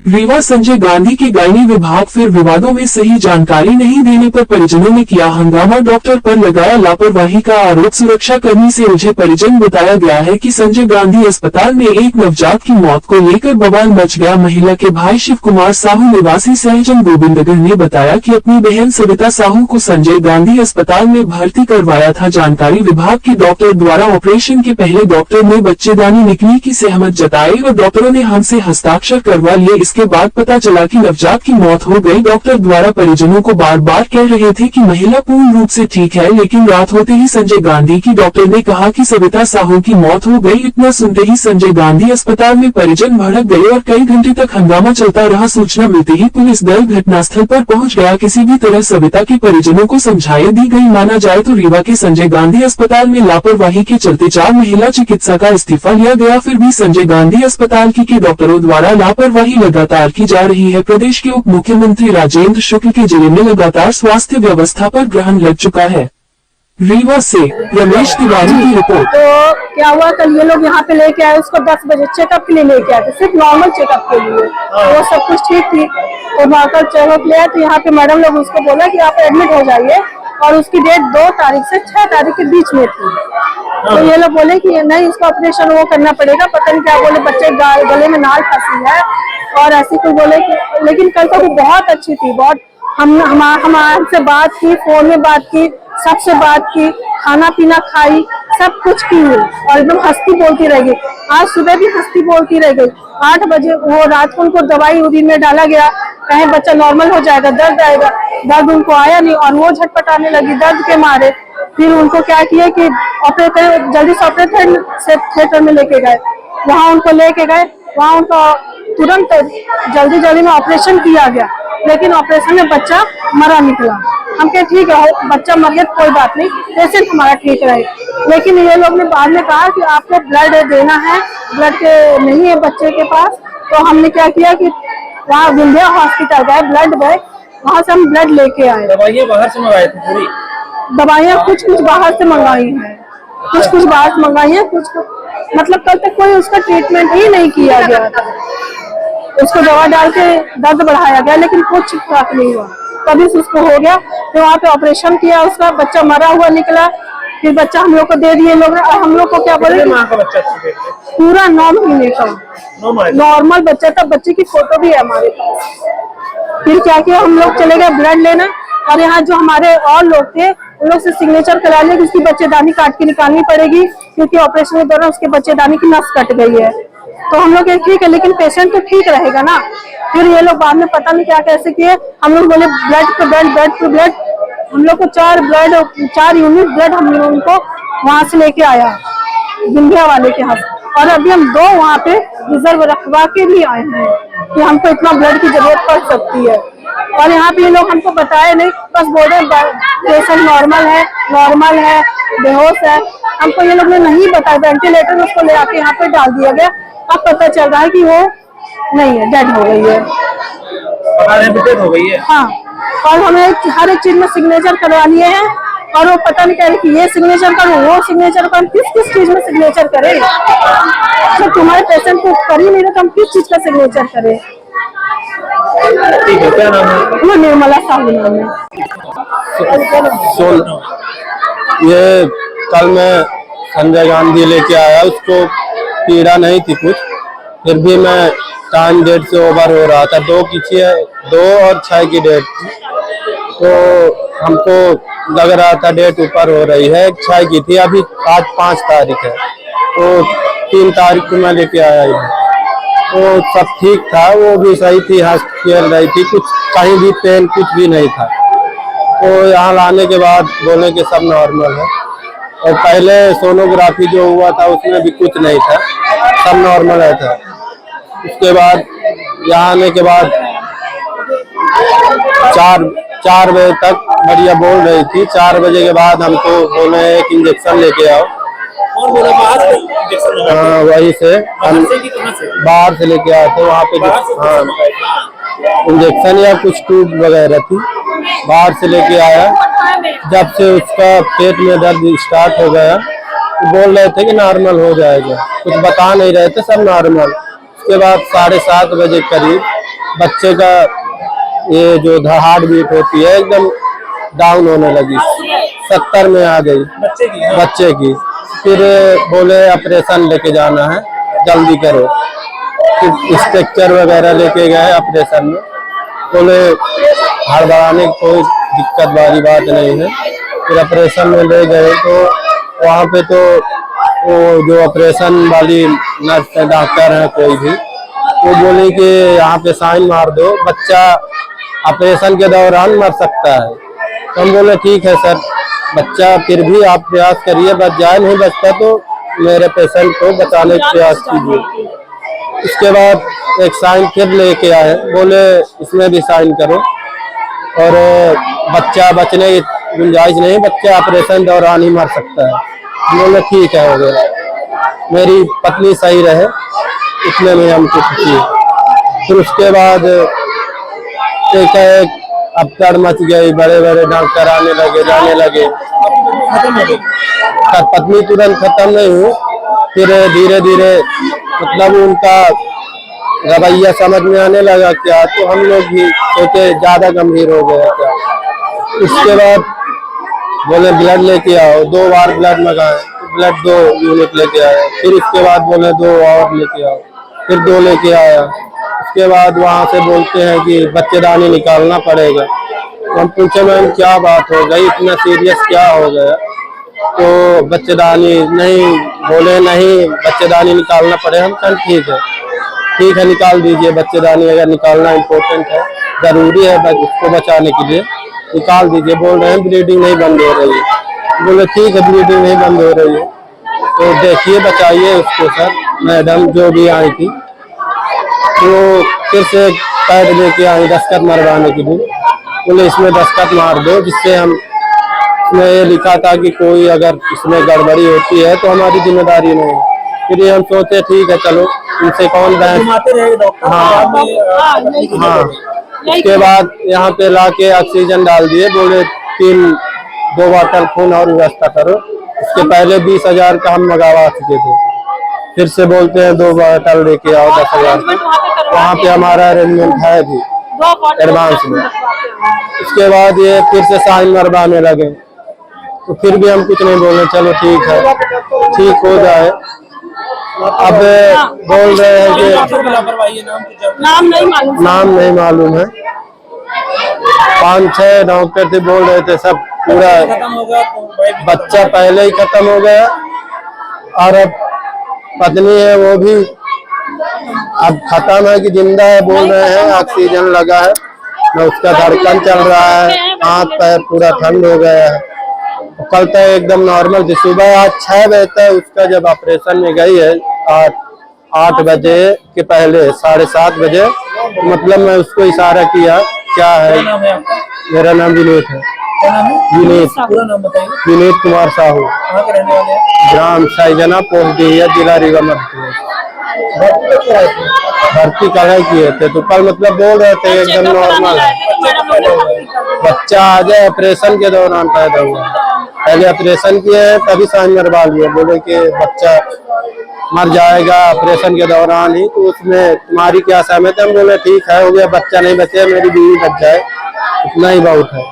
रीवा संजय गांधी के गायनी विभाग फिर विवादों में सही जानकारी नहीं देने पर परिजनों ने किया हंगामा। डॉक्टर पर लगाया लापरवाही का आरोप। सुरक्षा कर्मी से उलझे परिजन। बताया गया है कि संजय गांधी अस्पताल में एक नवजात की मौत को लेकर बवाल मच गया। महिला के भाई शिव कुमार साहू निवासी सहजन गोविंदनगर ने बताया कि अपनी बहन सविता साहू को संजय गांधी अस्पताल में भर्ती करवाया था। जानकारी विभाग के डॉक्टर द्वारा ऑपरेशन के पहले डॉक्टर ने बच्चेदानी निकली की सहमत जताई और डॉक्टरों ने हमसे हस्ताक्षर करवा लिए। इसके बाद पता चला कि नवजात की मौत हो गई। डॉक्टर द्वारा परिजनों को बार बार कह रहे थे कि महिला पूर्ण रूप से ठीक है, लेकिन रात होते ही संजय गांधी की डॉक्टर ने कहा कि सविता साहू की मौत हो गई। इतना सुनते ही संजय गांधी अस्पताल में परिजन भड़क गए और कई घंटे तक हंगामा चलता रहा। सूचना मिलते ही पुलिस दल घटनास्थल पर पहुंच गया। किसी भी तरह सविता के परिजनों को समझाइश दी गई। माना जाए तो रीवा के संजय गांधी अस्पताल में लापरवाही के चलते 4 महिला चिकित्सा का इस्तीफा लिया गया। फिर भी संजय गांधी अस्पताल के डॉक्टरों द्वारा लापरवाही लगातार की जा रही है। प्रदेश के उप मुख्यमंत्री राजेंद्र शुक्ल के जिले में लगातार स्वास्थ्य व्यवस्था पर ग्रहण लग चुका है। रीवा से रमेश तिवारी की रिपोर्ट। तो क्या हुआ, कल ये लोग यहाँ पे लेके आए उसको 10 बजे चेकअप के लिए लेके आए थे, सिर्फ नॉर्मल चेकअप के लिए। वो सब कुछ ठीक थी तो नॉर्मल चेकअप लिया तो यहाँ पे मैडम लोग उसको बोला कि आप एडमिट हो जाइए और उसकी डेट 2 तारीख से 6 तारीख के बीच में थी। तो ये लोग बोले कि नहीं, इसका ऑपरेशन वो करना पड़ेगा। पता नहीं क्या बोले, बच्चे गले में नाल फंसी है और ऐसी कोई बोले कि, लेकिन कल तो वो बहुत अच्छी थी। बहुत हमसे बात की, फोन में बात की, सबसे बात की, खाना पीना खाई, सब कुछ की और एकदम हंसती बोलती रह गई। आज सुबह भी हंसती बोलती रह गई। 8 बजे वो रात को उनको दवाई उरी में डाला गया, कहीं बच्चा नॉर्मल हो जाएगा, दर्द आएगा। दर्द उनको आया नहीं और वो झटपटाने लगी दर्द के मारे। फिर उनको क्या किया कि ऑपरेटर जल्दी से ऑपरेशन थिएटर में लेके गए। वहाँ उनको लेके गए, वहाँ उनको तुरंत जल्दी में ऑपरेशन किया गया, लेकिन ऑपरेशन में बच्चा मरा निकला। हम कहे ठीक है, बच्चा मर गया कोई बात नहीं, पेशेंट हमारा ठीक रहे। लेकिन ये लोग ने बाद में कहा कि आपको ब्लड देना है, ब्लड के नहीं है बच्चे के पास। तो हमने क्या किया कि वहाँ विंध्या हॉस्पिटल गए, ब्लड गए, वहाँ से हम ब्लड लेके आए। दवाइयाँ बाहर से मंगाई थी पूरी? दवाइयाँ कुछ बाहर से मंगाई है, कुछ बाहर से मंगाई है, कुछ मतलब कल तक कोई उसका ट्रीटमेंट ही नहीं किया गया था। उसको दवा डाल के दर्द बढ़ाया गया, लेकिन कुछ फर्क नहीं हुआ। तभी उसको हो गया, तो वहाँ पे ऑपरेशन किया, उसका बच्चा मरा हुआ निकला। फिर बच्चा हम लोग को दे दिए लोग, और हम लोग को क्या बोले, पूरा 9 महीने का नॉर्मल बच्चा था। बच्चे की फोटो भी है हमारे पास। फिर क्या किया, हम लोग चले गए ब्लड लेना, और यहाँ जो हमारे और लोग थे उन लोग से सिग्नेचर करा लिया कि उसकी बच्चेदानी काट के निकालनी पड़ेगी, क्योंकि ऑपरेशन के दौरान उसके बच्चेदानी की नस कट गई है। तो हम लोग ठीक है, लेकिन पेशेंट तो ठीक रहेगा ना। फिर ये लोग बाद में पता नहीं क्या कैसे किए। हम लोग बोले ब्लड पे ब्लड, हम लोग को 4 यूनिट ब्लड हम लोग उनको वहां से लेके आया विंध्या वाले के हाथ। और अभी हम 2 वहाँ पे रिजर्व रखवा के भी आए हैं कि हमको इतना ब्लड की जरूरत पड़ सकती है। और यहाँ पे ये लोग हमको बताए नहीं, बस बोल रहे पेशेंट नॉर्मल है, बेहोश है। हमको ये लोग ने नहीं बताया। वेंटिलेटर में उसको ले आके यहाँ पे डाल दिया गया। अब पता चल रहा है कि वो नहीं है, डेड हो गई है। डेड हो गई है? हाँ। और हमें हर एक चीज में सिग्नेचर करवा लिए हैं, और वो पता नहीं कह रहे कि ये सिग्नेचर करो, वो सिग्नेचर करो। किस चीज में सिग्नेचर करें? तो तुम्हारे पेशेंट को कर ही नहीं रहे तो हम किस चीज का सिग्नेचर करें? ठीक है, क्या नाम है? वो निर्मला साहू नाम है। ये कल मैं संजय गांधी लेके आया, उसको पीड़ा नहीं थी कुछ, फिर भी मैं टाइम डेट से ओवर हो रहा था। 2 और 6 की डेट थी, तो हमको लग रहा था डेट ऊपर हो रही है। 6 की थी, अभी आज 5 तारीख है, तो 3 तारीख को मैं लेके आया ही। तो सब ठीक था, वो भी सही थी, हंस खेल रही थी, कुछ कहीं भी पेन कुछ भी नहीं था। तो यहाँ लाने के बाद बोले कि सब नॉर्मल है। और पहले सोनोग्राफी जो हुआ था उसमें भी कुछ नहीं था, सब नॉर्मल है था। उसके बाद यहाँ आने के बाद 4 बजे तक बढ़िया बोल रही थी। 4 बजे के बाद हमको बोले एक इंजेक्शन लेके आओ। हाँ, वही से हम बाहर से लेके आए थे। वहाँ पे हाँ इंजेक्शन या कुछ ट्यूब वगैरह थी, बाहर से लेके आया। जब से उसका पेट में दर्द स्टार्ट हो गया तो बोल रहे थे कि नॉर्मल हो जाएगा, कुछ बता नहीं रहे थे, सब नॉर्मल। उसके बाद 7:30 बजे करीब बच्चे का ये जो हार्ट बीट होती है एकदम डाउन होने लगी, 70 में आ गई बच्चे की। फिर बोले ऑपरेशन लेके जाना है, जल्दी करो। फिर स्ट्रक्चर वगैरह लेके गए ऑपरेशन में, बोले हड़बड़ाने की कोई दिक्कत वाली बात नहीं है। फिर ऑपरेशन में ले गए तो वहाँ पे तो वो जो ऑपरेशन वाली नर्स है, डॉक्टर है कोई भी, वो बोले कि यहाँ पे साइन मार दो, बच्चा ऑपरेशन के दौरान मर सकता है। तो हम बोले ठीक है सर, बच्चा फिर भी आप प्रयास करिए, बच जाए, नहीं बचता तो मेरे पेशेंट को बचाने का प्रयास कीजिए। उसके बाद एक साइन फिर लेके आए, बोले इसमें भी साइन करो, और बच्चा बचने की गुंजाइश नहीं, बच्चा ऑपरेशन दौरान ही मर सकता है। बोले ठीक है, हो गया। मेरी पत्नी सही रहे, इतने में हमको खुशी है। फिर उसके बाद एक अफसर मच गई, बड़े बड़े डॉक्टर आने लगे, जाने लगे। पत्नी तुरंत खत्म नहीं हुई, फिर धीरे धीरे मतलब उनका रवैया समझ में आने लगा क्या, तो हम लोग भी सोचे ज्यादा गंभीर हो गया क्या। उसके बाद बोले ब्लड लेके आओ, 2 बार ब्लड मंगाए, ब्लड 2 यूनिट लेके आए। फिर इसके बाद बोले 2 और लेके आओ, फिर 2 लेके आया। उसके बाद वहाँ से बोलते हैं कि बच्चेदानी निकालना पड़ेगा। तो हम पूछे मैम क्या बात हो गई, इतना सीरियस क्या हो गया, तो बच्चेदानी नहीं, बोले नहीं बच्चेदानी निकालना पड़ेगा। हम कल ठीक है निकाल दीजिए बच्चेदानी, अगर निकालना इम्पोर्टेंट है, जरूरी है उसको बचाने के लिए, निकाल दीजिए। बोल रहे हैं ब्लीडिंग नहीं बंद हो रही है। बोले ठीक है ब्लीडिंग नहीं बंद हो रही है तो देखिए बचाइए उसको सर। मैडम जो भी आई थी तो फिर से पैड लेके आई दस्तखत मरवाने के लिए, बोले इसमें दस्तखत मार दो, जिससे हम इसमें ये लिखा था कि कोई अगर इसमें गड़बड़ी होती है तो हमारी जिम्मेदारी नहीं है। फिर ये हम सोचे ठीक है चलो, इनसे कौन बहस। हाँ। उसके बाद यहाँ पे लाके ऑक्सीजन डाल दिए, बोले 2 बोतल खून और व्यवस्था करो। उसके पहले 20,000 का हम मंगवा चुके थे, फिर से बोलते हैं 2 बोतल लेके आओ 10,000 का। वहाँ पे हमारा अरेंजमेंट है भी एडवांस में। उसके बाद ये फिर से साइन मरवाने लगे, तो फिर भी हम कुछ नहीं बोले, चलो ठीक है ठीक हो जाए। अब बोल रहे हैं कि नाम नहीं मालूम है, 5-6 डॉक्टर थे, बोल रहे थे सब पूरा बच्चा पहले ही खत्म हो गया, और अब पत्नी है वो भी अब खत्म है कि जिंदा है। बोल रहे हैं ऑक्सीजन लगा है, न उसका धड़कन चल रहा है, हाथ पैर पूरा ठंड हो गया है। कल तक एकदम नॉर्मल थी। सुबह आज 6 बजे तक उसका जब ऑपरेशन में गई है, 8 बजे के पहले 7:30 बजे, मतलब मैं उसको इशारा किया क्या है, मेरा नाम विनीत है, विनीत कुमार साहू, ग्राम साइजना, पोस्ट डिहिया, जिला रीवा मध्य। भर्ती कल किए थे, तो कल मतलब बोल रहे थे एकदम नॉर्मल है, बच्चा आ जाए, ऑपरेशन के दौरान पैदा हुआ। पहले ऑपरेशन किए हैं तभी साइन मरवा लिए, बोले कि बच्चा मर जाएगा ऑपरेशन के दौरान ही, तो उसमें तुम्हारी क्या सहमत है। हम बोले ठीक है हो गया, बच्चा नहीं बचे, मेरी बीवी बच जाए, इतना ही बहुत है।